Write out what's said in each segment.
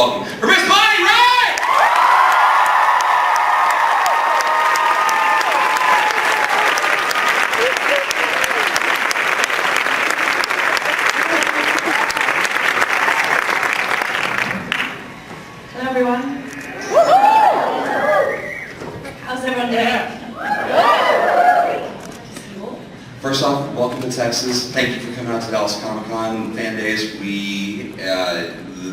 welcome for Miss Bonnie Wright! Hello everyone. How's everyone doing? First off, welcome to Texas. Thank you for coming out to Dallas Comic Con Fan Days.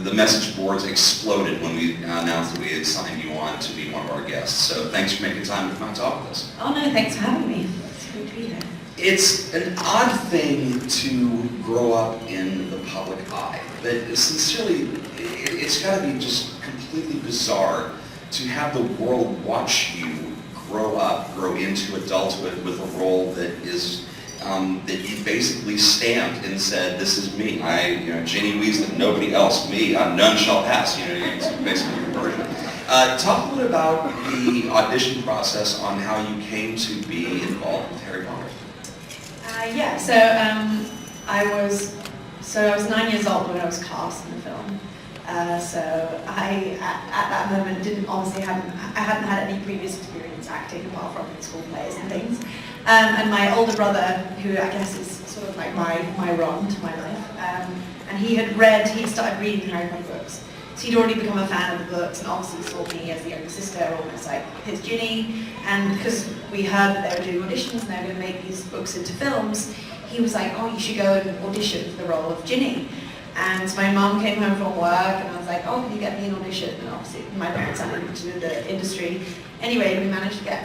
The message boards exploded when we announced that we had signed you on to be one of our guests. So thanks for making time to come and talk with us. Oh no, thanks for having me. It's good to be here. It's an odd thing to grow up in the public eye, but sincerely, it's got to be just completely bizarre to have the world watch you grow into adulthood with a role that is that you basically stamped and said, "This is me. Ginny Weasley, nobody else. Me. None shall pass." It's basically your version. Talk a little bit about the audition process on how you came to be involved with Harry Potter. I was 9 years old when I was cast in the film. So I, at that moment, I hadn't had any previous experience acting apart from in school plays and things. And my older brother, who I guess is sort of like my Ron to my life, and he started reading Harry Potter books. So he'd already become a fan of the books and obviously saw me as the younger sister, almost like his Ginny. And because we heard that they were doing auditions and they were going to make these books into films, he was like, "Oh, you should go and audition for the role of Ginny." And my mum came home from work and I was like, "Oh, can you get me an audition?" And obviously my parents are into the industry. Anyway, I managed to get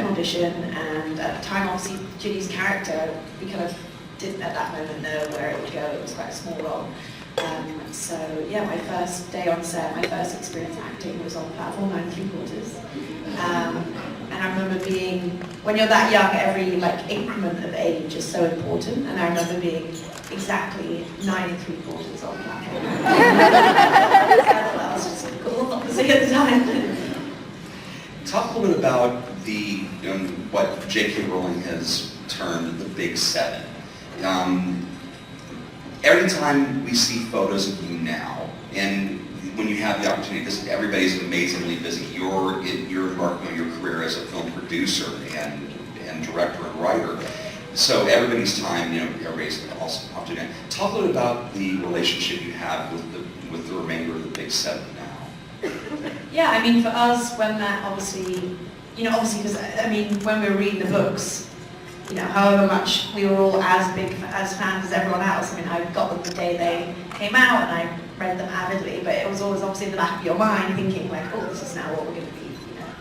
an audition, and at the time, obviously, Ginny's character, we kind of didn't at that moment know where it would go. It was quite a small role. So yeah, my first day on set, my first experience acting was on platform 9 3/4. And I remember when you're that young, every increment of age is so important. And I remember being exactly 9 3/4 on platform. That was just cool, obviously, at the time. Talk a little bit about what J.K. Rowling has termed the Big Seven. Every time we see photos of you now, and when you have the opportunity, because everybody's amazingly busy, you're embarking on your career as a film producer and director and writer. So everybody's time, everybody's also up to date. Talk a little about the relationship you have with the remainder of the Big Seven now. Yeah, I mean, for us, when that obviously, because when we were reading the books, however much we were all as big as fans as everyone else. I got them the day they came out, and I read them avidly. But it was always obviously in the back of your mind, thinking like, "Oh, this is now what we're going to be,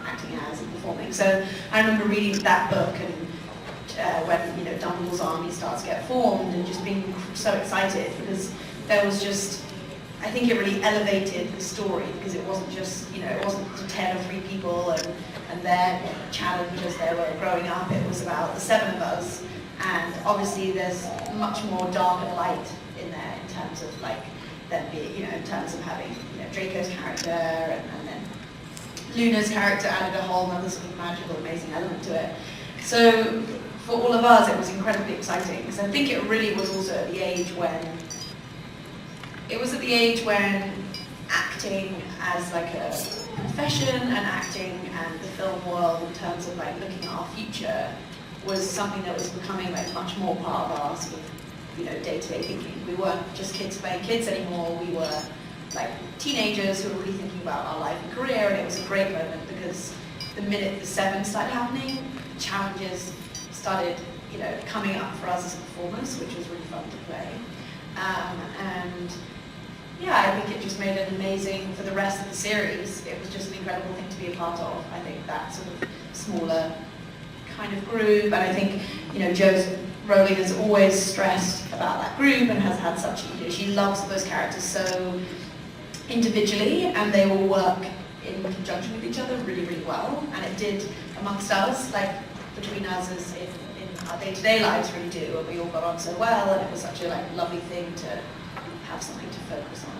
acting as and performing." So I remember reading that book and when Dumbledore's army starts to get formed, and just being so excited because there was just. I think it really elevated the story because it wasn't just, it wasn't a tale of 3 people and their challenge as they were growing up. It was about the 7 of us, and obviously there's much more dark and light in there in terms of them being, in terms of having Draco's character and then Luna's character added a whole other sort of magical, amazing element to it. So for all of us, it was incredibly exciting because I think it really was also at the age when. It was at the age when acting as a profession and acting and the film world in terms of looking at our future was something that was becoming much more part of our sort of day-to-day thinking. We weren't just kids playing kids anymore. We were teenagers who were really thinking about our life and career, and it was a great moment because the minute the 7 started happening, challenges started coming up for us as performers, which was really fun to play. And yeah, I think it just made it amazing for the rest of the series. It was just an incredible thing to be a part of. I think that sort of smaller kind of group, and I think Rowling has always stressed about that group and has had such, she loves those characters so individually, and they all work in conjunction with each other really, really well. And it did amongst us, between us as in our day-to-day lives really do, and we all got on so well, and it was such a lovely thing to have something to focus on.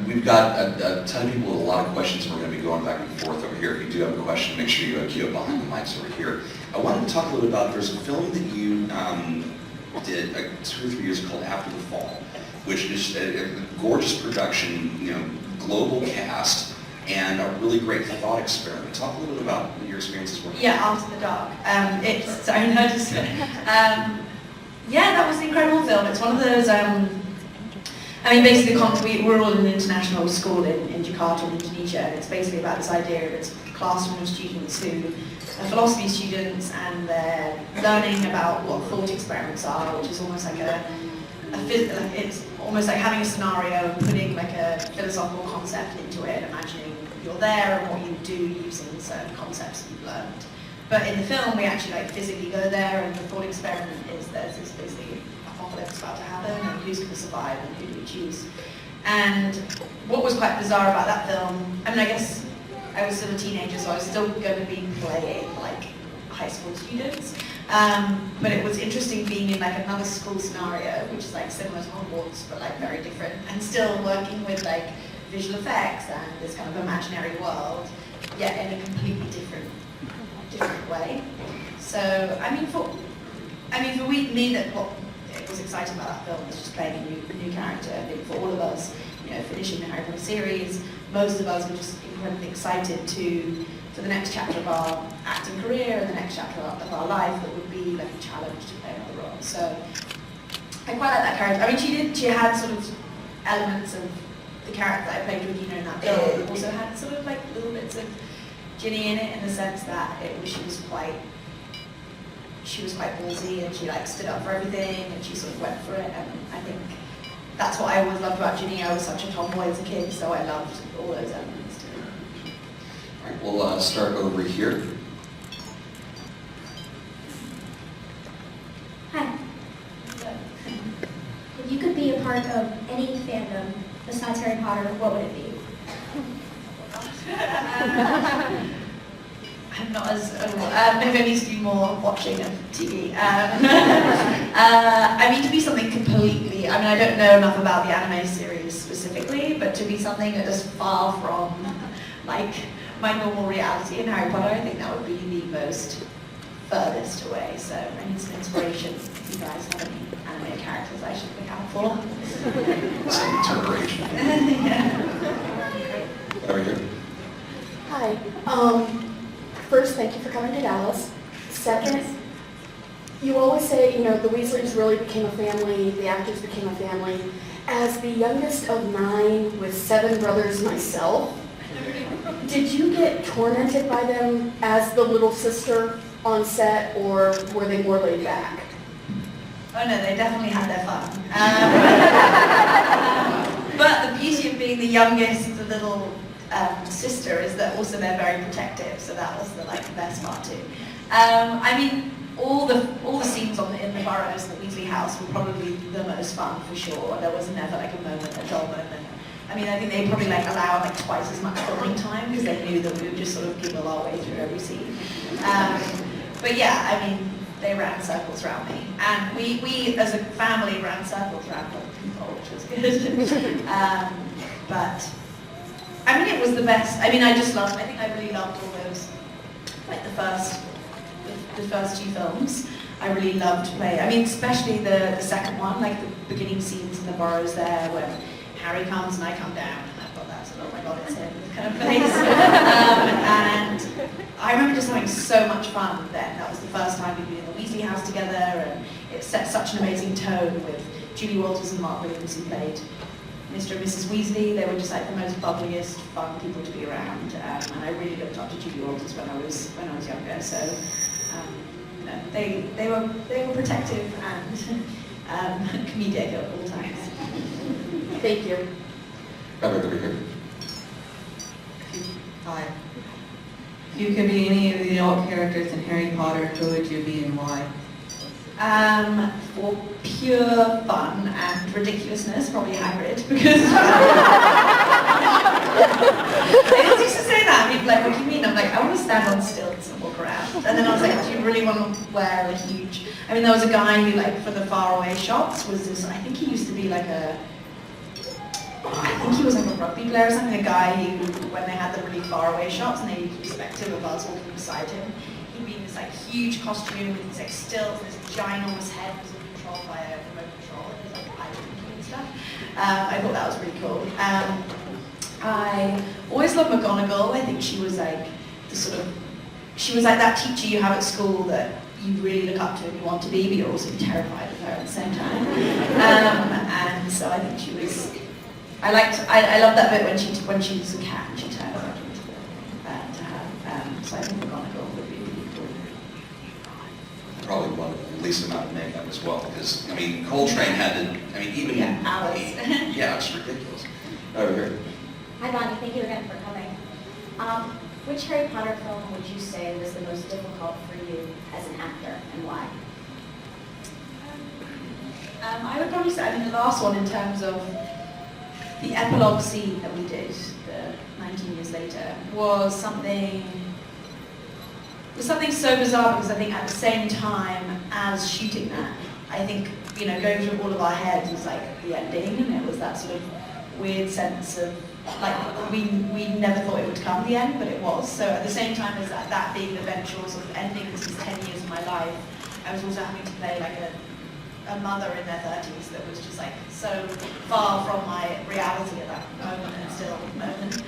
We've got a ton of people with a lot of questions, and we're going to be going back and forth over here. If you do have a question, make sure you queue up behind the mics over here. I wanted to talk a little bit about, there's a film that you did 2 or 3 years called After the Fall. which is a gorgeous production, you know, global cast, and a really great thought experiment. Talk a little bit about your experiences working. Yeah, After the Dark. Yeah, that was an incredible film. It's one of those, I mean, basically, we're all in an international school in Jakarta, in Indonesia, and it's basically about this idea of it's a classroom of students who are philosophy students, and they're learning about what thought experiments are, which is almost like it's almost like having a scenario and putting like a philosophical concept into it, imagining you're there and what you do using certain concepts you've learned. But in the film, we actually like physically go there, and the thought experiment is there's this basically apocalypse about to happen, and who's going to survive, and who do we choose? And what was quite bizarre about that film, I mean, I guess I was still a teenager, so I was still going to be playing like high school students. But it was interesting being in like another school scenario, which is like similar to Hogwarts, but like very different, and still working with like visual effects and this kind of imaginary world, yet in a completely different way. So, I mean, for me, that what it was exciting about that film was just playing a new character. I think for all of us, you know, finishing the Harry Potter series, most of us were just incredibly excited for the next chapter of our acting career and the next chapter of our life that would be like a challenge to play another role. So, I quite like that character. I mean, she had sort of elements of the character that I played with Gina in that film, also had sort of like little bits of Ginny in it, in the sense that she was quite ballsy, and she like stood up for everything, and she sort of went for it. And I think that's what I always loved about Ginny. I was such a tomboy as a kid, so I loved all those elements too. All right, we'll start over here. Hi. If you could be a part of any fandom besides Harry Potter, what would it be? I'm not as, maybe I need to do more watching of TV. I mean, to be something completely, I mean, I don't know enough about the anime series specifically, but to be something that is far from, like, my normal reality in Harry Potter, I think that would be the most furthest away. So I need some inspiration. If you guys have any anime characters I should look out for. Some generation. Yeah. Over here. Hi. First, thank you for coming to Dallas. Second, you always say, you know, the Weasleys really became a family, the actors became a family. As the youngest of 9 with 7 brothers myself, did you get tormented by them as the little sister on set, or were they more laid back? Oh no, they definitely had their fun. But the beauty of being the youngest, the little sister, is that also they're very protective, so that was the best part too. I mean, all the scenes in the Burrows, the Weasley house, were probably the most fun for sure. There was never like a moment, a dull moment. I mean, I think they probably allowed twice as much filming time because they knew that we would just sort of giggle our way through every scene. But yeah, I mean, they ran circles around me, and we as a family ran circles around other people, which was good. But I mean, it was the best. I mean, I think I really loved all those, like the first 2 films. I really loved to play. I mean, especially the second one, like the beginning scenes in the Burrows there, when Harry comes and I come down, and I've got that sort of, oh my god, it's him kind of face. And I remember just having so much fun then. That was the first time we'd been in the Weasley house together, and it set such an amazing tone with Julie Walters and Mark Williams, who played Mr. and Mrs. Weasley. They were just like the most bubbliest, fun people to be around, and I really looked up to Julie Walters when I was younger. So you know, they were protective and comedic at all times. Thank you. Right over here. Hi. If you could be any of the adult characters in Harry Potter, who would you be and why? For pure fun and ridiculousness, probably Hagrid, because I just used to say that, and people were like, what do you mean? I'm like, I want to stand on stilts and walk around. And then I was like, do you really want to wear a huge... I mean, there was a guy who, for the faraway shots, was this, I think he used to be I think he was a rugby player or something, a guy who, when they had the really faraway shots and they used perspective of us walking beside him, he'd be in this huge costume with these stilts and this ginormous head was all controlled by a remote control and his eyes blinking and stuff. I thought that was really cool. I always loved McGonagall. I think she was like the sort of, she was like that teacher you have at school that you really look up to and you want to be, but you're also terrified of her at the same time. And so I think she was, I loved that bit when she was a cat and she turned around to her. So I think McGonagall would be really cool. Probably one of the least amount of makeup as well, because, I mean, Coltrane had to, I mean, even... Yeah, hours. Yeah, it's ridiculous. Over here. Hi Bonnie, thank you again for coming. Which Harry Potter film would you say was the most difficult for you as an actor, and why? I would probably say, I mean, the last one in terms of the epilogue scene that we did, the 19 years later, was something so bizarre because I think at the same time as shooting that, I think, you know, going through all of our heads was like the ending, and it was that sort of weird sense of, like, we never thought it would come the end, but it was. So at the same time as that being the eventual sort of ending to these 10 years of my life, I was also having to play like a mother in their 30s that was just like so far from my reality at that moment and still at the moment.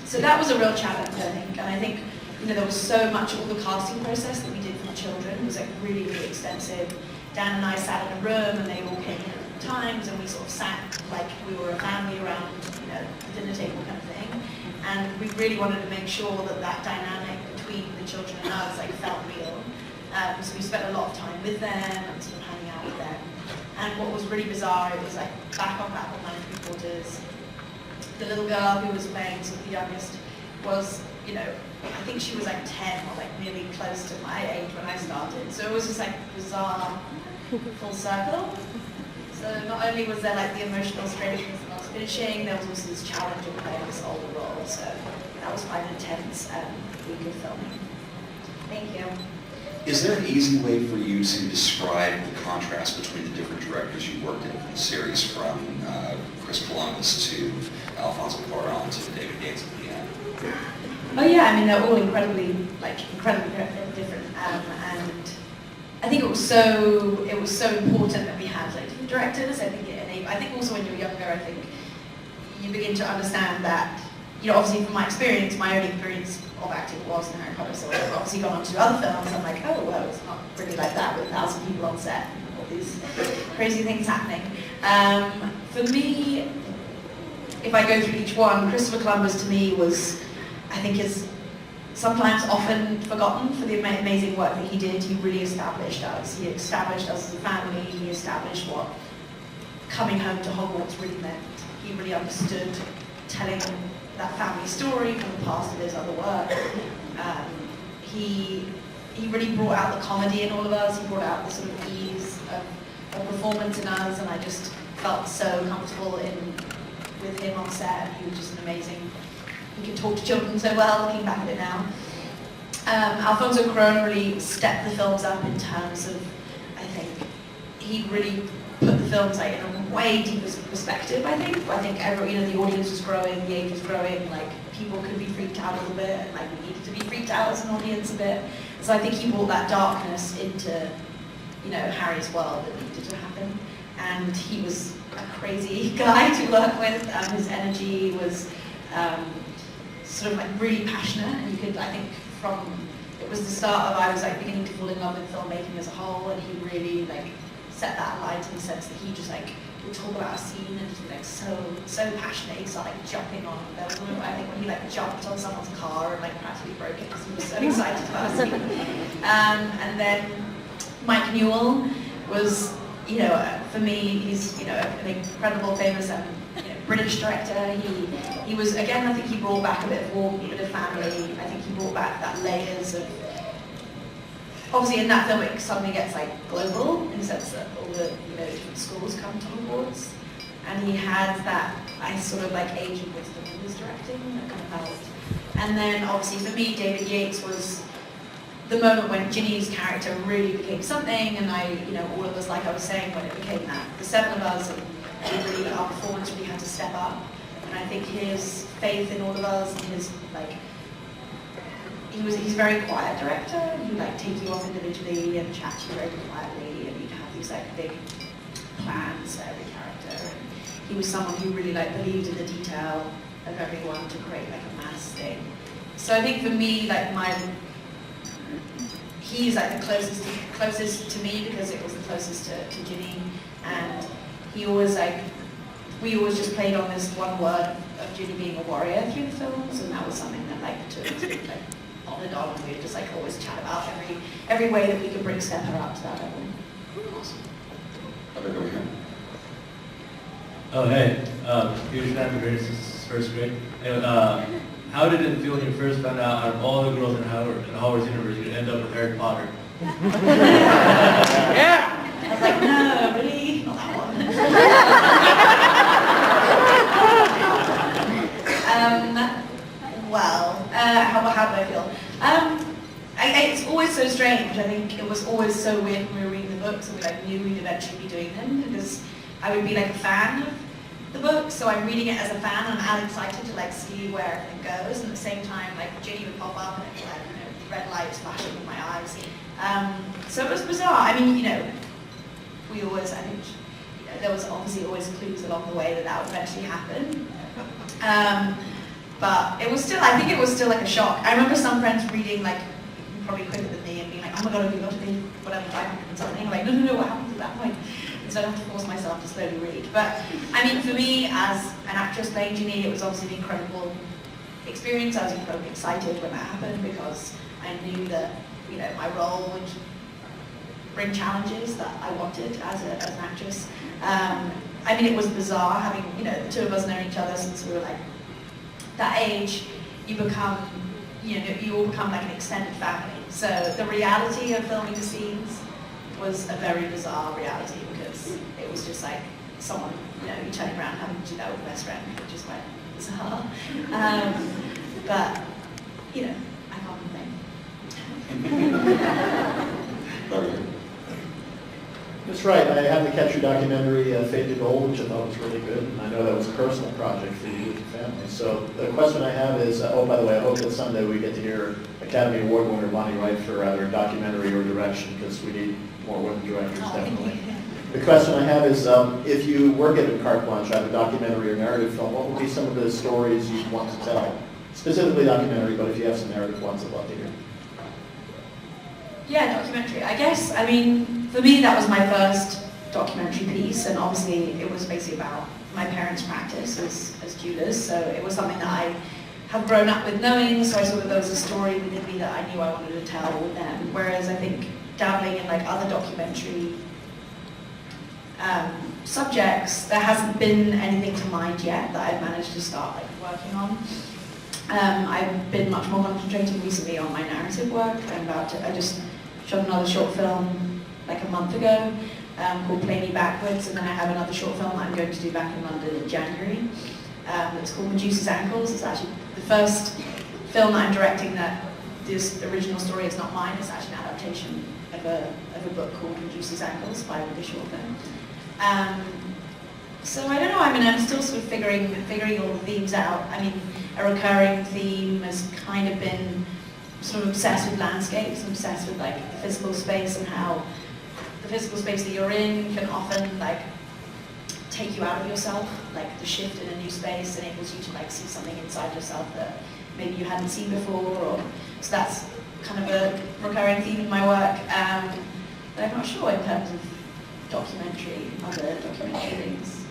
So that was a real challenge, I think. And I think, you know, there was so much, all the casting process that we did for the children was like really, really extensive. Dan and I sat in a room and they all came in at times and we sort of sat like we were a family around, you know, the dinner table kind of thing. And we really wanted to make sure that that dynamic between the children and us like felt real. So we spent a lot of time with them and sort of hanging out with them. And what was really bizarre, it was like back on that 9 3/4, the little girl who was playing, sort of the youngest, was, you know, I think she was like 10 or like nearly close to my age when I started. So it was just like bizarre full circle. So not only was there like the emotional strangeness of us finishing, there was also this challenge of playing this older role. So that was quite an intense week of filming. Thank you. Is there an easy way for you to describe the contrast between the different directors you worked in the series, from Chris Columbus to Alfonso Cuarón to David Yates at the end? Oh yeah, I mean they're all incredibly different, and I think it was so important that we had like different directors. I think also when you're younger, I think you begin to understand that, you know, obviously from my experience, my only experience of acting was in Harry Potter, so I've obviously gone on to other films. I'm like, oh well, it's not really like that with 1,000 people on set and all these crazy things happening. For me, if I go through each one, Christopher Columbus to me was, I think, is sometimes often forgotten for the amazing work that he did. He really established us. He established us as a family. He established what coming home to Hogwarts really meant. He really understood telling that family story from the past of his other work. He really brought out the comedy in all of us. He brought out the sort of ease of performance in us, and I just felt so comfortable with him on set. He was just an amazing. He could talk to children so well, looking back at it now. Alfonso Cuarón really stepped the films up in terms of, I think, he really put the films like in a way deeper perspective. I think the audience was growing, the age was growing, like people could be freaked out a little bit, and like we needed to be freaked out as an audience a bit. So I think he brought that darkness into, you know, Harry's world that needed to happen. And he was a crazy guy to work with. His energy was sort of like really passionate, and you could, I think, it was the start of I was like beginning to fall in love with filmmaking as a whole, and he really like set that light in the sense that he just like would talk about a scene and just be like so passionate. He'd start like jumping on. There was a moment, I think, when he like jumped on someone's car and like practically broke it because he was so excited about a scene. And then Mike Newell was, you know, for me, he's, you know, an incredible, famous British director. He was, again, I think he brought back a bit of warmth, a bit of family. I think he brought back that layers of, obviously in that film it suddenly gets like global in the sense that all the, you know, different schools come to Hogwarts. And he had that, I sort of like age of wisdom in his directing that kind of helped. And then obviously for me, David Yates was the moment when Ginny's character really became something, and all of us, like I was saying, when it became that, the 7 of us, and really our performance really had to step up. And I think his faith in all of us, and his like, he's a very quiet director. He would like take you off individually and chat to you very quietly, and he'd have these like big plans for every character. character. He was someone who really like believed in the detail of everyone to create like a mass thing. So I think for me, like he's like the closest to me because it was the closest to Ginny, and he always like, we always just played on this one word of Ginny being a warrior through the films, and that was something that like took us like on and on, and we would just like always chat about every way that we could bring step her up to that level. Awesome. How about over here? Oh, hey. Huge fan of Greatest since first grade. And, how did it feel when you first found out out of all the girls in Howard's universe, you'd end up with Harry Potter? Yeah! I was like, no, really? Not that one. How do I feel? It's always so strange. I think it was always so weird when we were reading the books and we like knew we'd eventually be doing them, because I would be like a fan of the book, so I'm reading it as a fan and I'm excited to like see where everything goes, and at the same time like Ginny would pop up and it'd be like, you know, red lights flashing in my eyes. So it was bizarre. I mean, you know, we always, I think, you know, there was obviously always clues along the way that that would eventually happen. But it was still, I think it was still like a shock. I remember some friends reading like probably quicker than me and being like, oh my god, have you got to be whatever 500 and something? I'm like, no, what happened at that point? And so I have to force myself to slowly read. But I mean, for me as an actress playing Ginny, it was obviously an incredible experience. I was incredibly excited when that happened because I knew that, you know, my role would bring challenges that I wanted as an actress. I mean, it was bizarre having, you know, the two of us known each other since we were like that age. You become, you know, you all become like an extended family. So the reality of filming the scenes was a very bizarre reality because it was just like someone, you know, you turning around having to do that with a best friend, which is quite bizarre. But, you know, I can't complain. That's right. I had to catch your documentary, Fade to Gold, which I thought was really good, and I know that was a personal project for you and your family. So the question I have is, oh, by the way, I hope that someday we get to hear Academy Award winner Bonnie Wright for either documentary or direction, because we need more women directors, definitely. The question I have is, if you were given carte blanche, either documentary or narrative film, what would be some of the stories you'd want to tell? Specifically documentary, but if you have some narrative ones, I'd love to hear. Yeah, documentary. I guess, I mean, for me that was my first documentary piece, and obviously it was basically about my parents' practice as jewelers, so it was something that I have grown up with knowing, so I sort of, there was a story within me that I knew I wanted to tell with them, whereas I think dabbling in like other documentary subjects, there hasn't been anything to mind yet that I've managed to start like working on. I've been much more concentrating recently on my narrative work. I just shot another short film like a month ago called Play Me Backwards, and then I have another short film that I'm going to do back in London in January. It's called Medusa's Ankles. It's actually the first film that I'm directing that this original story is not mine. It's actually an adaptation of a book called Medusa's Ankles by a British author. So I don't know, I mean, I'm still sort of figuring all the themes out. I mean, a recurring theme has kind of been sort of obsessed with landscapes, obsessed with like the physical space and how the physical space that you're in can often like take you out of yourself. Like the shift in a new space enables you to like see something inside yourself that maybe you hadn't seen before, or so that's kind of a recurring theme in my work. But I'm not sure in terms of documentary, other documentary things.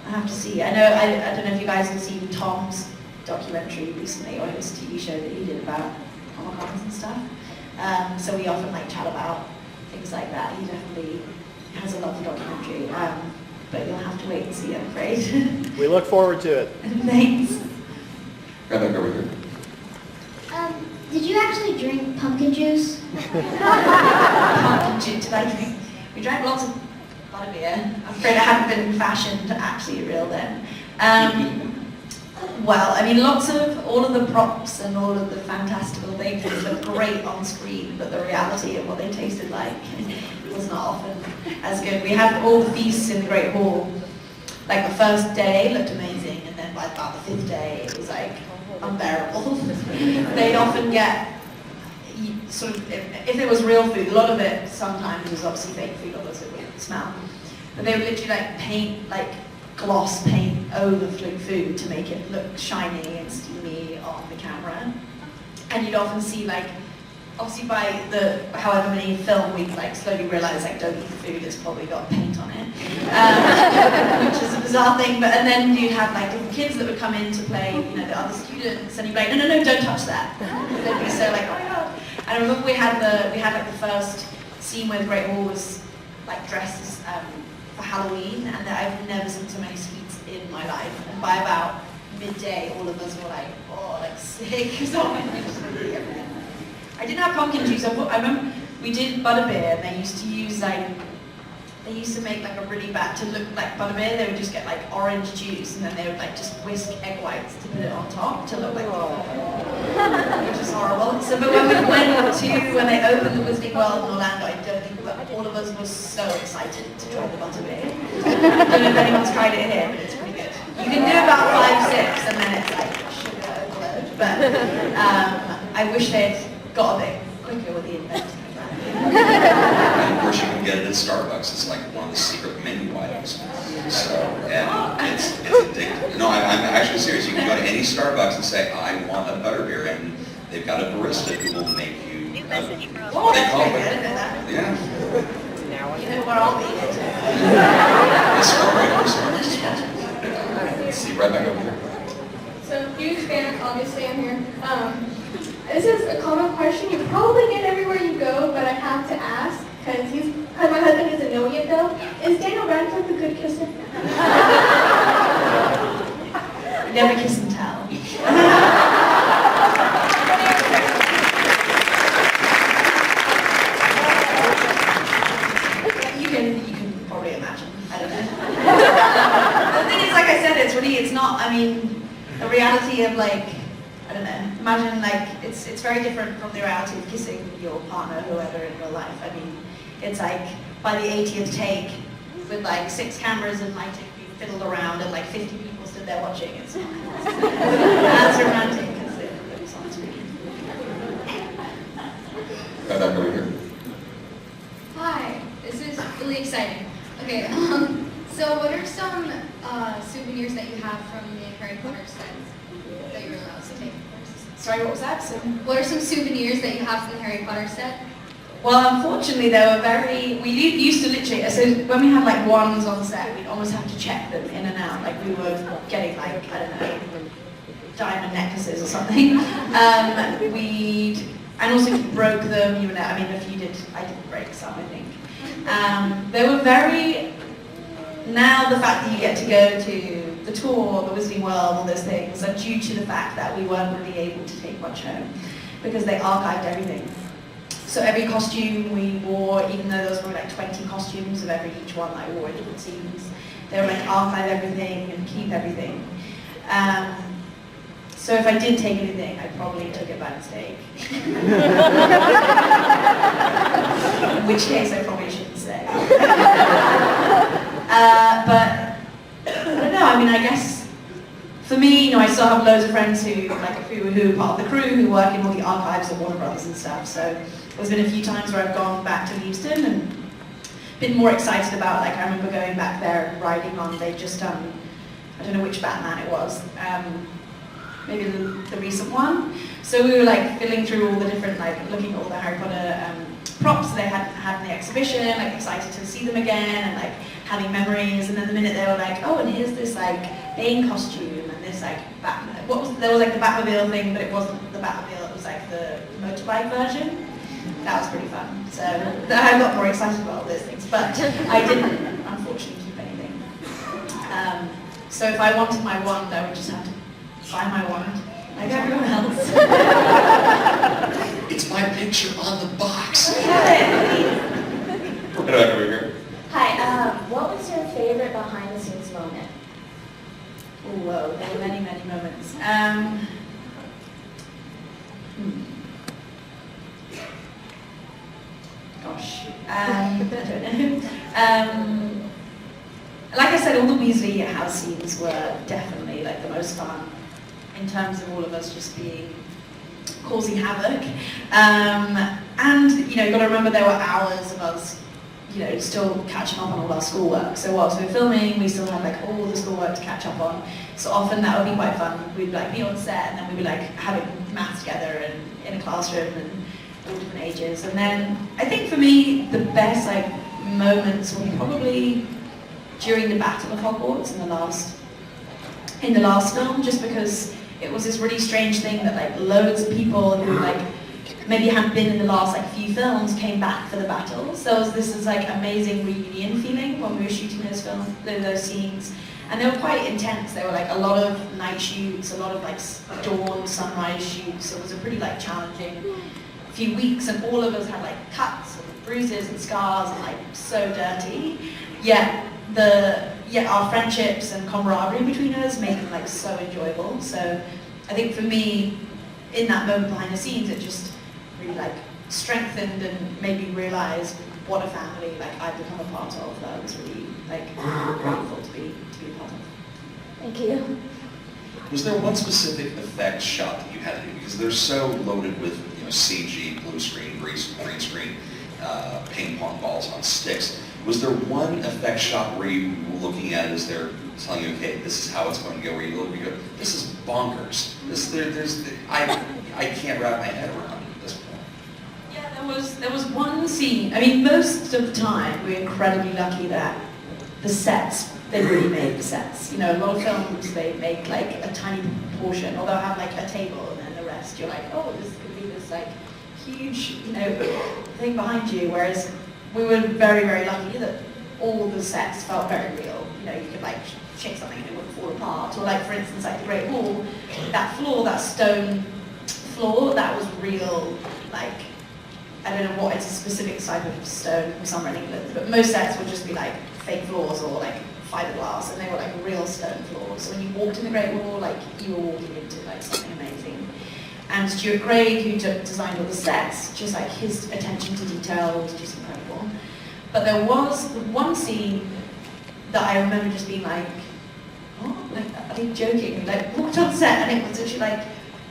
I have to see. I don't know if you guys have seen Tom's documentary recently, or his TV show that he did about Comic-Cons and stuff. So we often like chat about things like that. He definitely has a lovely documentary, but you'll have to wait and see, I'm afraid. We look forward to it. Thanks. Right back over here. Did you actually drink pumpkin juice? Pumpkin juice, did I drink? We drank lots of butterbeer. I'm afraid I haven't been fashioned actually real then. Well, I mean, all of the props and all of the fantastical things look great on screen, but the reality of what they tasted like was not often as good. We had all the feasts in the Great Hall. Like the first day looked amazing, and then by about the 5th day, it was like unbearable. They'd often get sort of, if it was real food, a lot of it sometimes was obviously fake food, otherwise it would smell. But they would literally like paint like gloss paint over food to make it look shiny and steamy on the camera. And you'd often see like, obviously by the however many film we'd like slowly realise like don't eat the food, it's probably got paint on it, which is a bizarre thing. But and then you'd have like different kids that would come in to play, you know, the other students, and you'd be like, no, don't touch that. They'd be so like, oh my god. And I remember we had like the first scene where the Great Hall was like dressed as, for Halloween, and I've never seen so many sweets in my life. And by about midday, all of us were like, oh, like sick. So I didn't have pumpkin juice. I remember we did butterbeer, and they used to make like a really bad, to look like butterbeer, they would just get like orange juice, and then they would like just whisk egg whites to put it on top to look like which is horrible. So, but when we went to, when they opened the Wizarding World in Orlando, I don't think that all of us were so excited to try the butterbeer. I don't know if anyone's tried it here, but it's pretty good. You can do about 5, 6, and then it's like sugar overload. But I wish they'd got a bit quicker with the inventing of that. And of course you can get it at Starbucks. It's like one of the secret menu items. So, and it's addictive. No, I'm actually serious. You can go to any Starbucks and say, I want a butterbeer, and they've got a barista who will make you, what they call it. Yeah. You know what I'll be into. It's Starbucks. Let's see, right back over here. So, huge fan, obviously I'm here. This is a common question you probably get everywhere you go, but I have to ask, because my husband doesn't know yet though. Is Daniel Radcliffe a good kisser? Never kiss and tell. You can probably imagine. I don't know. The thing is, like I said, it's not, I mean, the reality of like, I don't know, imagine like, it's very different from the reality of kissing your partner, whoever in real life. I mean, it's like, by the 80th take, with like 6 cameras and like you fiddled around and like 50 people stood there watching, it's not as romantic as it looks on screen. Right back over here. Hi, this is really exciting. Okay, so what are some souvenirs that you have from the Harry Potter set that you're allowed to take? Sorry, what was that? What are some souvenirs that you have from the Harry Potter set? Well, unfortunately, they were we used to literally, so when we had like wands on set, we'd almost have to check them in and out, like we were getting like, I don't know, diamond necklaces or something. And also if you broke them, you know, I mean, if you did, I did break some, I think. They were now the fact that you get to go to the tour, the Wizarding World, all those things, are due to the fact that we weren't really able to take much home, because they archived everything. So every costume we wore, even though those were like 20 costumes of each one I wore in different scenes, they were like archive everything and keep everything. So if I did take anything, I probably took it by mistake. In which case I probably shouldn't say. But I don't know, I mean, I guess for me, you know, I still have loads of friends who are part of the crew who work in all the archives of Warner Brothers and stuff. So there's been a few times where I've gone back to Houston and been more excited about, like, I remember going back there and riding on, they just I don't know which Batman it was, maybe the recent one. So we were like filling through all the different, like looking at all the Harry Potter props they had in the exhibition, like excited to see them again and like having memories. And then the minute they were like, oh, and here's this like Bane costume and this like Batman. There was like the Batmobile thing, but it wasn't the Batmobile. It was like the motorbike version. That was pretty fun. So I got more excited about all those things, but I didn't unfortunately keep anything. So if I wanted my wand, I would just have to buy my wand, like everyone else. It's my picture on the box. Hi, Right over here. what was your favorite behind-the-scenes moment? Oh, whoa, there were many, many moments. Gosh, I don't know. Like I said, all the Weasley house scenes were definitely like the most fun in terms of all of us just causing havoc. And you know, you've got to remember there were hours of us still catching up on all our schoolwork. So whilst we were filming, we still had like all the schoolwork to catch up on. So often that would be quite fun. We'd like be on set and then we'd be like having maths together and in a classroom and all different ages. And then I think for me, the best like moments were probably during the Battle of Hogwarts in the last film, just because it was this really strange thing that like loads of people who like maybe hadn't been in the last like few films came back for the battle. So this is like amazing reunion feeling when we were shooting those scenes. And they were quite intense. They were like a lot of night shoots, a lot of like dawn, sunrise shoots. So it was a pretty like challenging few weeks, and all of us had like cuts and bruises and scars and like so dirty. Yet our friendships and camaraderie between us made them like so enjoyable. So I think for me, in that moment behind the scenes, it just really like strengthened and made me realize what a family like I've become a part of. That I was really like grateful to be a part of. Thank you. Was there one specific effect shot that you had to do? Because they're so loaded with CG, blue screen, green screen, ping pong balls on sticks. Was there one effect shot where you were looking at it as they're telling you, okay, this is how it's going to go, where you look and you go, this is bonkers. I can't wrap my head around it at this point. Yeah, there was one scene. I mean, most of the time we're incredibly lucky that the sets, they really make sets. A lot of films, they make like a tiny portion, or they'll have like a table and then the rest you're like, oh, this could be this like huge, thing behind you. Whereas we were very, very lucky that all the sets felt very real. You could like shake something and it wouldn't fall apart. Or like, for instance, like the Great Hall, that floor, that stone floor, that was real, like, I don't know what, it's a specific type of stone from somewhere in England, but most sets would just be like fake floors or like fiberglass, and they were like real stone floors. So when you walked in the Great Hall, like you were walking into like something amazing. And Stuart Craig, who designed all the sets, just like his attention to detail was just incredible. But there was one scene that I remember just being like, oh, like, I think joking, like walked on set and it was literally like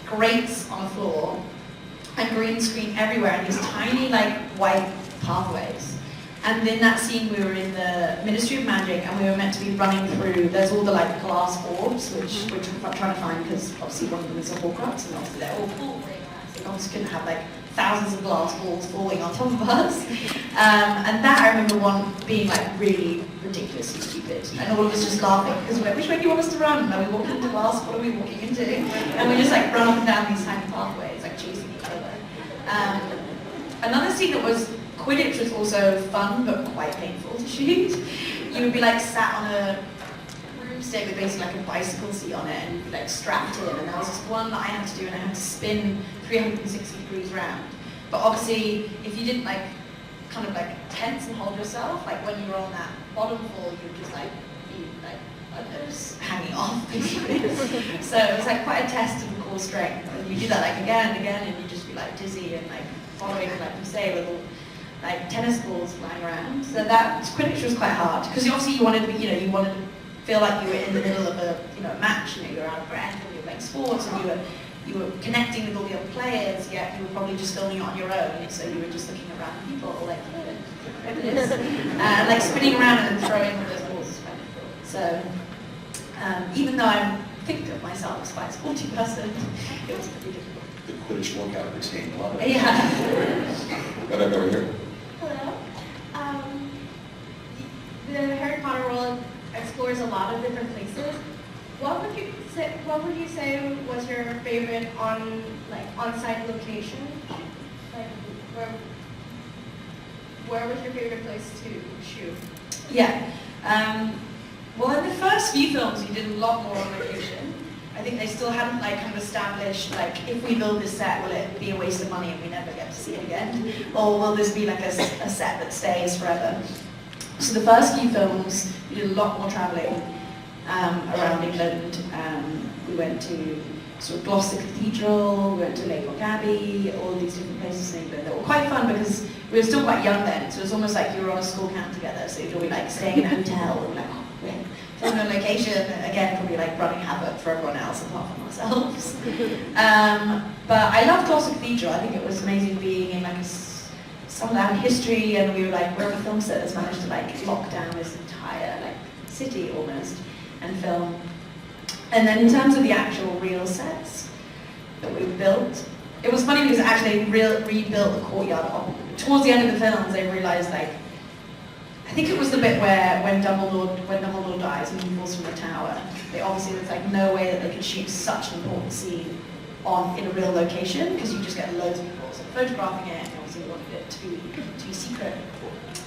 grates on the floor and green screen everywhere and these tiny like white pathways. And in that scene we were in the Ministry of Magic and we were meant to be running through, there's all the like glass orbs which we're trying to find because obviously one of them is a Horcrux and obviously they're all full. So obviously couldn't have like thousands of glass balls falling on top of us. And that I remember one being like really ridiculously stupid. And all of us just laughing because we're like, which way do you want us to run? Are we walking into glass? What are we walking into? And we just like run up and down these tiny pathways, like chasing each other. Another scene that was Quidditch was also fun but quite painful to shoot. You would be like sat on a broomstick with basically like a bicycle seat on it and you'd be like strapped in, and there was this one that I had to do and I had to spin 360 degrees round. But obviously if you didn't like kind of like tense and hold yourself, like when you were on that bottom floor you would just like be like hanging off basically. So it was like quite a test of the core strength, and you do that like again and again and you just be like dizzy and like following, like you say, with all like tennis balls flying around. So that Quidditch was quite hard because obviously you wanted to be, you wanted to feel like you were in the middle of a match. You were out of breath and you were playing sports and you were connecting with all the other players. Yet you were probably just filming it on your own. So you were just looking at random people like, there it is, like spinning around and then throwing all those balls. Is quite difficult. So even though I think of myself as quite a sporty person, it was pretty difficult. The Quidditch workout routine, love it. Yeah. Right over here. Hello. The Harry Potter world explores a lot of different places. What would you say was your favorite on-site location? Like where was your favorite place to shoot? Yeah. Well, in the first few films, we did a lot more on location. I think they still hadn't like kind of established like, if we build this set, will it be a waste of money and we never get to see it again, or will this be like a set that stays forever? So the first few films, we did a lot more traveling around England. We went to sort of Gloucester Cathedral, we went to Lake Abbey, all these different places in England. They were quite fun because we were still quite young then, so it was almost like you were on a school camp together. So you'd all be like staying in a hotel, and we're like, oh, we're filming on location, again, probably like running havoc for everyone else apart from ourselves. But I loved Gloucester Cathedral. I think it was amazing being in like a some of that history, and we were like, we're on a film set that's managed to like lock down this entire like city almost and film. And then in terms of the actual real sets that we built, it was funny because actually they rebuilt the courtyard. Towards the end of the films, they realized like, I think it was the bit where when Dumbledore dies and he falls from the tower, they obviously there's like no way that they could shoot such an important scene in a real location because you just get loads of people photographing it, and obviously they wanted it to be secret.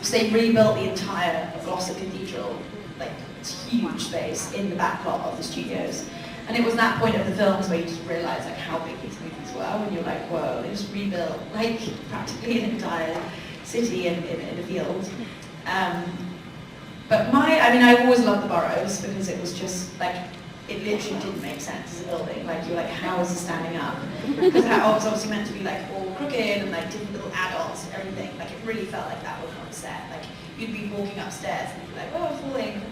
So they rebuilt the entire Gloucester Cathedral, like it's huge space in the back lot of the studios. And it was that point of the films where you just realise like how big these movies were, when you're like, whoa, they just rebuilt like practically an entire city in a field. But I've always loved the Burrows because it was just like, it literally didn't make sense as a building. Like, you're like, how is it standing up? Because it was obviously meant to be like all crooked and like different little add-ons and everything. Like, it really felt like that was on set. Like, you'd be walking upstairs and you'd be like, oh, I'm falling.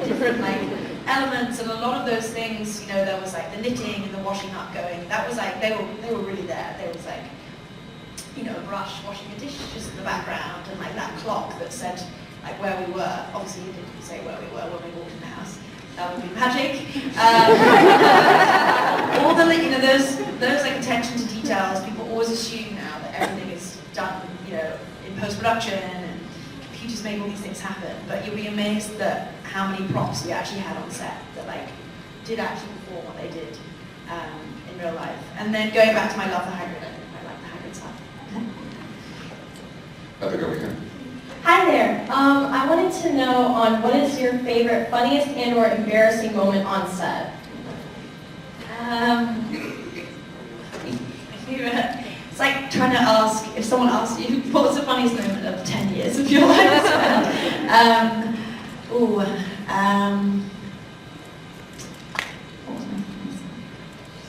Different like elements, and a lot of those things, you know, there was like the knitting and the washing up going. That was like, they were really there. There was like, you know, a brush washing a dish just in the background, and like that clock that said like where we were. Obviously, you didn't say where we were when we walked in the house. That would be magic. All the, you know, those like attention to details. People always assume now that everything is done, you know, in post-production and computers make all these things happen. But you'll be amazed at how many props we actually had on set that like did actually perform what they did in real life. And then going back to my love for Hagrid, I like the Hagrid stuff. I think over here. Hi there. I wanted to know on what is your favorite, funniest, and/or embarrassing moment on set? It's like trying to ask, if someone asked you, what was the funniest moment of 10 years of your life? What was my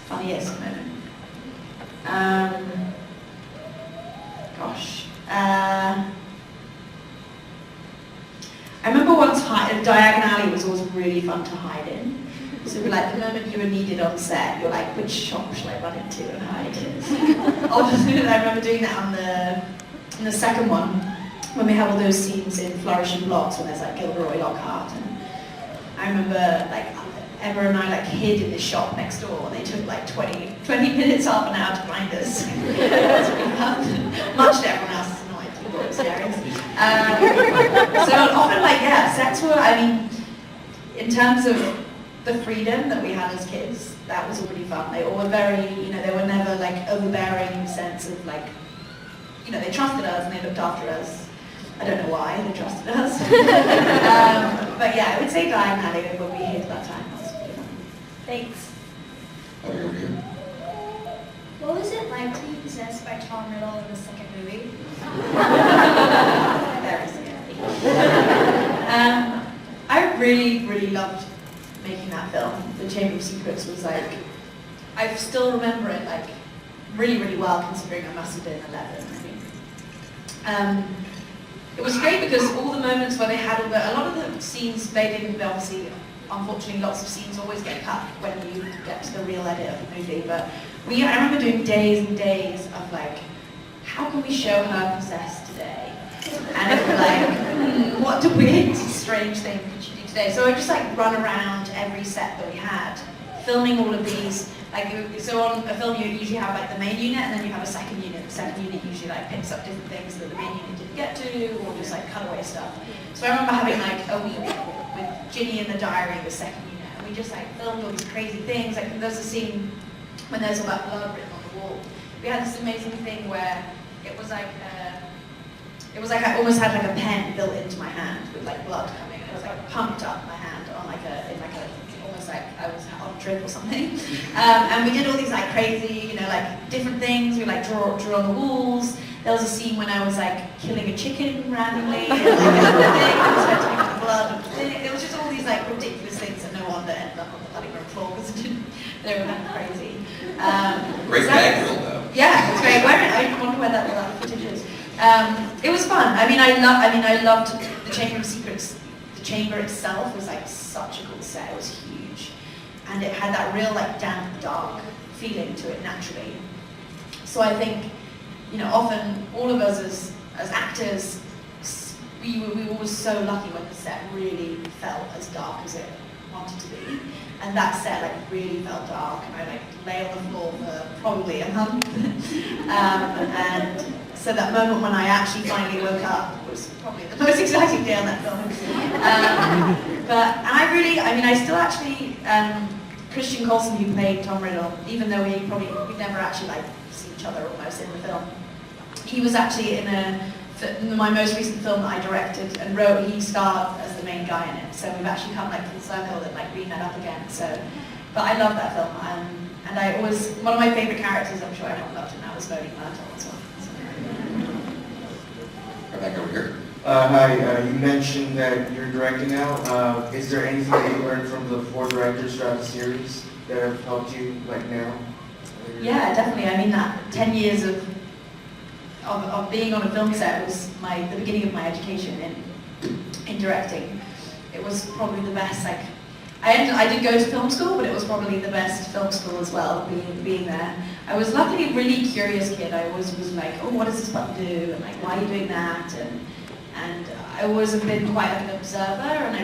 funniest moment? I remember once Diagon Alley was always really fun to hide in. So like the moment you were needed on set, you're like, which shop shall I run into and hide? Obviously, I remember doing that on the second one, when we have all those scenes in Flourish and Blocks when there's like Gilderoy Lockhart. And I remember like Emma and I like hid in the shop next door, and they took like 20 minutes, half an hour to find us. It was really fun. Much to everyone else's annoyed. People were scary. So often like, yeah, sets were, I mean, in terms of the freedom that we had as kids, that was already fun. They all were very, you know, they were never like overbearing in the sense of like, you know, they trusted us and they looked after us. I don't know why they trusted us. But yeah, I would say Diagon Alley when we hid that time. That was pretty fun. Thanks. I think over here. What was it like to be possessed by Tom Riddle in the second movie? Very scary. I really loved making that film. The Chamber of Secrets was like, I still remember it like really well, considering I must have been 11, I think. It was great because all the moments where they had a lot of the scenes they didn't, obviously, unfortunately lots of scenes always get cut when you get to the real edit of the movie, but I remember doing days and days of like, how can we show her possessed today? And it was like, what a weird, strange thing could she do today? So I just like run around every set that we had, filming all of these. Like, so on a film you usually have like the main unit and then you have a second unit. The second unit usually like picks up different things that the main unit didn't get to, or just like cutaway stuff. So I remember having like a week with Ginny in the diary, the second unit, and we just like filmed all these crazy things. Like there's a scene when there's all that blood written on the wall. We had this amazing thing where it was like I almost had like a pen built into my hand with like blood coming. It was like pumped up my hand on like almost like I was on a trip or something. And we did all these like crazy, you know, like different things. We like drew on the walls. There was a scene when I was like killing a chicken randomly. And, like, blood. It was just all these like ridiculous things that no wonder ended up on the cutting room floor because they were kind of crazy. Great gag reel though. Yeah, it's great. I wonder where that footage is. It was fun. I loved the Chamber of Secrets. The chamber itself was like such a cool set. It was huge, and it had that real like damp, dark feeling to it naturally. So I think, you know, often all of us as actors, we were so lucky when the set really felt as dark as it wanted to be. And that set like really felt dark, and I like lay on the floor for probably a month. And so that moment when I actually finally woke up was probably the most exciting day on that film. I still actually, Christian Coulson, who played Tom Riddle, even though we'd never actually like seen each other almost in the film, he was actually in my most recent film that I directed and wrote. He starred as the main guy in it, so we've actually come like full circle and like bring that up again. So, but I love that film, and I always, one of my favorite characters, I'm sure everyone loved, and that was Bodhi Myrtle as well. Right back over here. Hi, you mentioned that you're directing now. Is there anything that you learned from the 4 directors throughout the series that have helped you like now? Yeah, definitely. I mean, that 10 years of being on a film set was the beginning of my education in directing. It was probably the best. Like, I did go to film school, but it was probably the best film school as well. Being there, I was luckily a really curious kid. I always was like, oh, what does this button do? And like, why are you doing that? And I always have been quite like an observer, and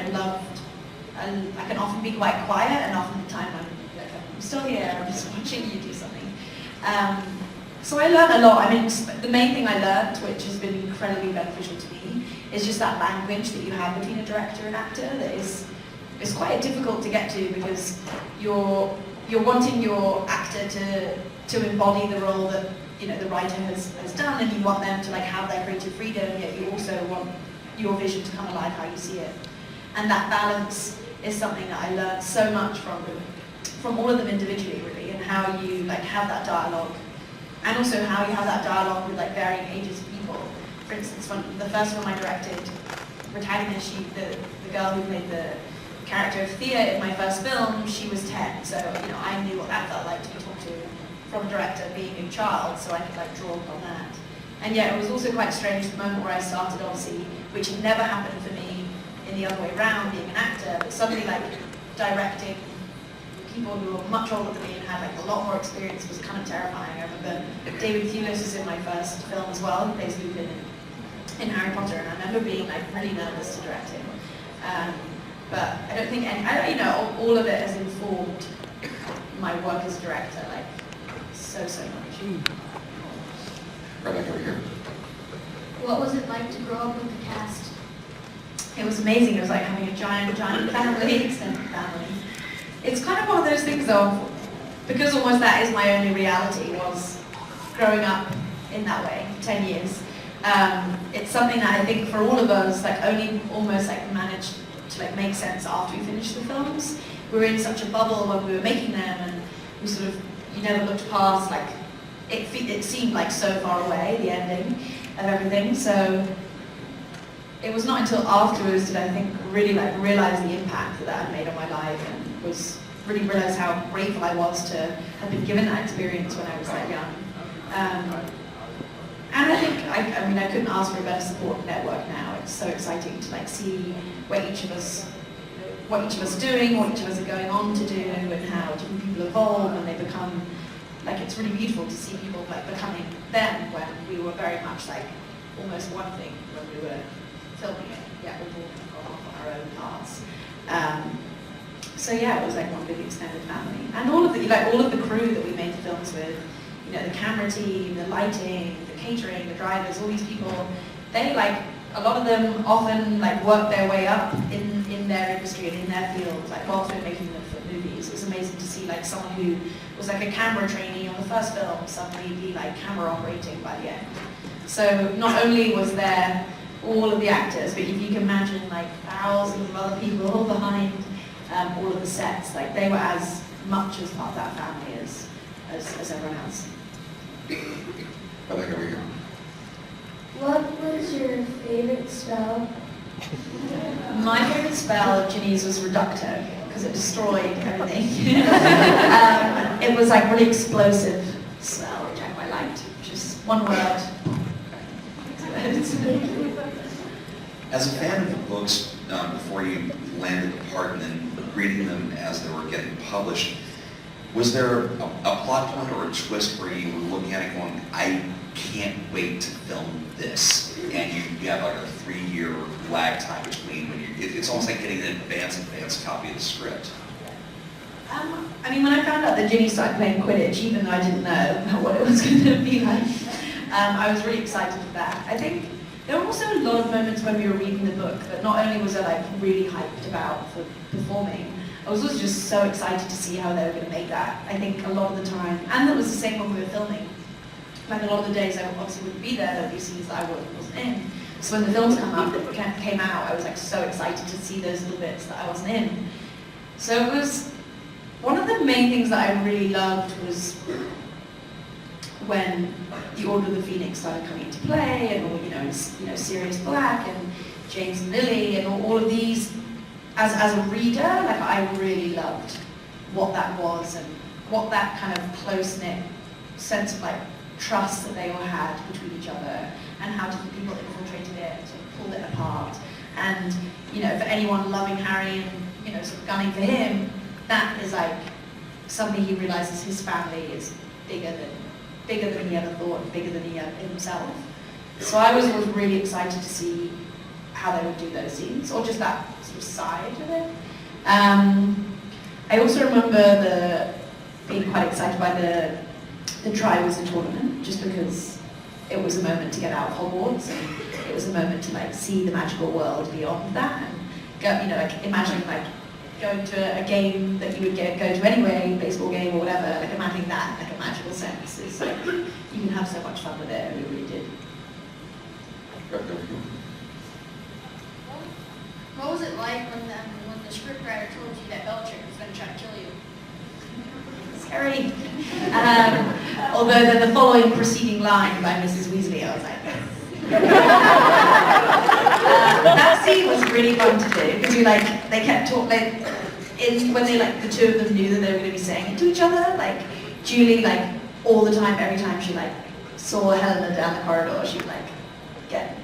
I can often be quite quiet, and often the time I'm still here, I'm just watching you do something. So I learned a lot. I mean, the main thing I learned, which has been incredibly beneficial to me, is just that language that you have between a director and actor that is quite difficult to get to, because you're wanting your actor to embody the role that the writer has done, and you want them to like have their creative freedom, yet you also want your vision to come alive how you see it. And that balance is something that I learned so much from all of them individually, really, and how you like have that dialogue, and also how you have that dialogue with like varying ages of people. For instance, when the first film I directed, protagonist, the girl who played the character of Thea in my first film, she was 10, so I knew what that felt like to be talked to from a director being a child, so I could like draw upon that. And yet it was also quite strange the moment where I started, obviously, which had never happened for me in the other way around, being an actor, but suddenly like directing people who were much older than me and had like a lot more experience was kind of terrifying. I remember David Thewlis was in my first film as well. He plays Lupin in Harry Potter, and I remember being like really nervous to direct him. But I don't think all of it has informed my work as a director, like so much. Right back over here. What was it like to grow up with the cast? It was amazing. It was like having a giant family, extended family. It's kind of one of those things of, because almost that is my only reality, was growing up in that way, 10 years. It's something that I think for all of us, like only almost like managed to like make sense after we finished the films. We were in such a bubble when we were making them, and we sort of, you never looked past, like, it seemed like so far away, the ending of everything. So it was not until afterwards did I think really like realize the impact that that had made on my life, and was really realize how grateful I was to have been given that experience when I was that young. And I think, I couldn't ask for a better support network now. It's so exciting to like see what each of us are doing, what each of us are going on to do, and how different people evolve and they become, like, it's really beautiful to see people like becoming them when we were very much like almost one thing when we were filming it. Yeah, we all gone off on our own paths. So yeah, it was like one big extended family, and all of the crew that we made the films with, the camera team, the lighting, the catering, the drivers, all these people, they like, a lot of them often like work their way up in their industry and in their field, like whilst we're making the movies. It's amazing to see like someone who was like a camera trainee on the first film suddenly be like camera operating by the end. So not only was there all of the actors, but if you can imagine like thousands of other people behind all of the sets, like they were as much as part of that family as everyone else. Right back over here. What was your favorite spell? My favorite spell of Ginny's was Reducto, because it destroyed everything. It was like really explosive spell, which I quite liked. Just one word. As a fan of the books, before you landed the part and then reading them as they were getting published, Was there a plot point or a twist where you were looking at it going, I can't wait to film this, and you have like a 3-year lag time between when it's almost like getting an advance copy of the script? I mean, when I found out that Ginny started playing Quidditch, even though I didn't know what it was going to be like, I was really excited for that. I think there were also a lot of moments when we were reading the book that not only was I like really hyped about for performing, I was also just so excited to see how they were going to make that. I think a lot of the time, and that was the same when we were filming, like a lot of the days I obviously wouldn't be there, there'd be scenes that I wasn't in. So when the films came out, I was like so excited to see those little bits that I wasn't in. So it was, one of the main things that I really loved was when the Order of the Phoenix started coming into play, and all, Sirius Black and James and Lily and all of these. As a reader, like I really loved what that was and what that kind of close-knit sense of like trust that they all had between each other, and how different people infiltrated it and pulled it apart. And for anyone loving Harry and sort of gunning for him, that is like suddenly he realizes his family is bigger than he ever thought, and bigger than he himself. So I was really excited to see how they would do those scenes, or just that sort of side of it. I also remember being quite excited by the Triwizard Tournament, just because it was a moment to get out of Hogwarts, and it was a moment to like see the magical world beyond that, and go, like imagining like going to a game that you would go to anyway, baseball game or whatever, like imagining that in like a magical sense is like, you can have so much fun with it, and we really did. What was it like when the scriptwriter told you that Bellatrix was going to try to kill you? Scary. Although the following preceding line by Mrs. Weasley, I was like, that scene was really fun to do, because they kept talking, when the two of them knew that they were going to be saying it to each other, like Julie, all the time, every time she saw Helena down the corridor, she'd get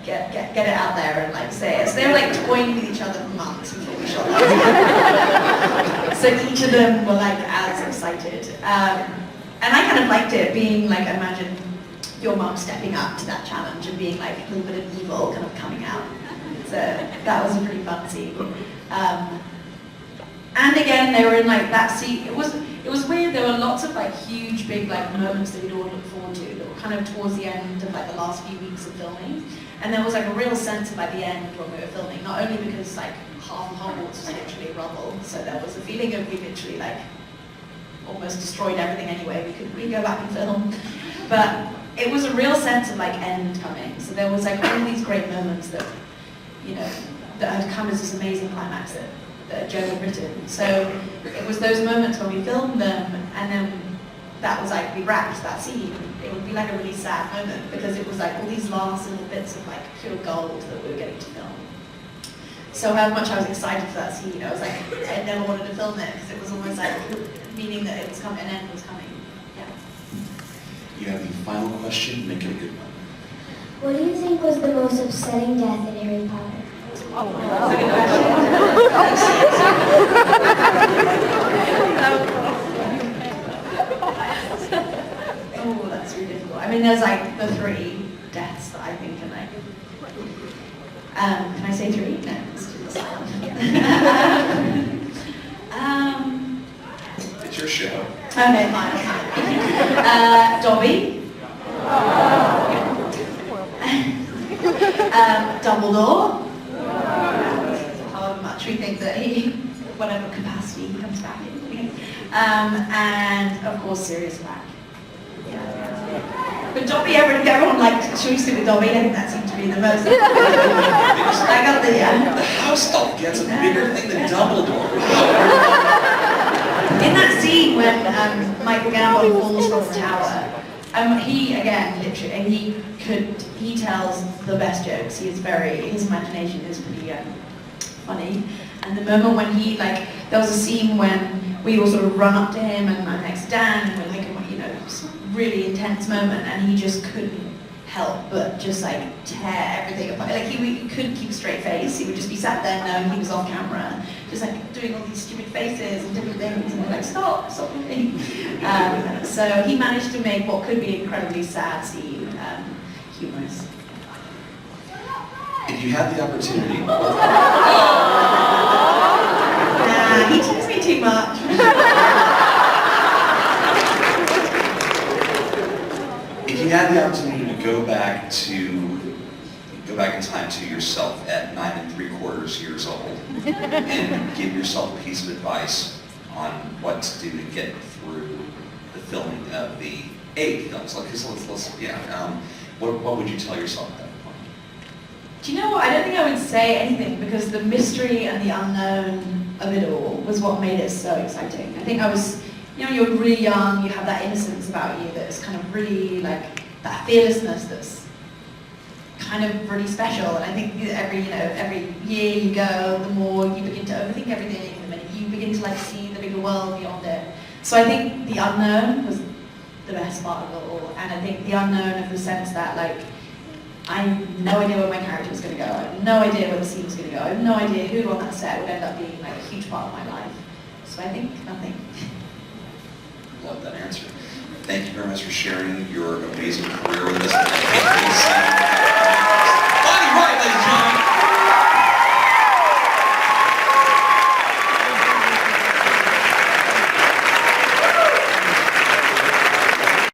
it out there and say it. So they were toying with each other for months before we shot that. So each of them were as excited. And I kind of liked it, being imagine your mum stepping up to that challenge and being a little bit of evil kind of coming out. So that was a pretty fun scene. And again, they were in that scene. It was weird. There were lots of huge, big moments that we'd all look forward to that were kind of towards the end of the last few weeks of filming. And there was a real sense of the end when we were filming, not only because half of Hogwarts was literally rubble, so there was a feeling of we literally almost destroyed everything anyway. We couldn't really go back and film, but it was a real sense of end coming. So there was all these great moments that that had come as this amazing climax that Joe had written. So it was those moments when we filmed them, and then that was we wrapped that scene. It would be a really sad moment, because it was all these last little bits of pure gold that we were getting to film. So how much I was excited for that scene, I was I never wanted to film it, because it was almost meaning that it was coming, an end was coming. Yeah. You have the final question, make it a good one. What do you think was the most upsetting death in Harry Potter? Oh, that's really difficult. I mean, there's the 3 deaths that I think are can I say 3? No, let's do the silent. It's your show. Okay, fine. Dobby. Dumbledore. However much we think that whatever capacity he comes back in. And of course, Sirius Black. But Dobby, everyone should we sit with Dobby? I think that seemed to be the most. I got The house elf gets a bigger thing than Dumbledore. In that scene when Michael Gambon falls from the tower, he again literally, he tells the best jokes. His imagination is pretty funny. And the moment when there was a scene when we all sort of run up to him and I'm next to Dan, and we're it was a really intense moment, and he just couldn't help but just like tear everything apart. Like he couldn't keep a straight face. He would just be sat there knowing he was off camera, just like doing all these stupid faces and different things, and we're like, stop moving. So he managed to make what could be an incredibly sad scene humorous. If you had the opportunity, He teases me too much. if you had the opportunity to go back in time to yourself at 9 3/4 years old and give yourself a piece of advice on what to do to get through the filming of the 8 films, what would you tell yourself at that point? Do you know what? I don't think I would say anything because the mystery and the unknown of it all was what made it so exciting. I think I was, you're really young, you have that innocence about you that's kind of really like that fearlessness that's kind of really special. And I think every year you go, the more you begin to overthink everything, the minute you begin to like see the bigger world beyond it. So I think the unknown was the best part of it all. And I think the unknown of the sense that like, I have no idea where my character was going to go. I have no idea where the scene was going to go. I have no idea who on that set would end up being like a huge part of my life. So I think nothing. Love that answer. Thank you very much for sharing your amazing career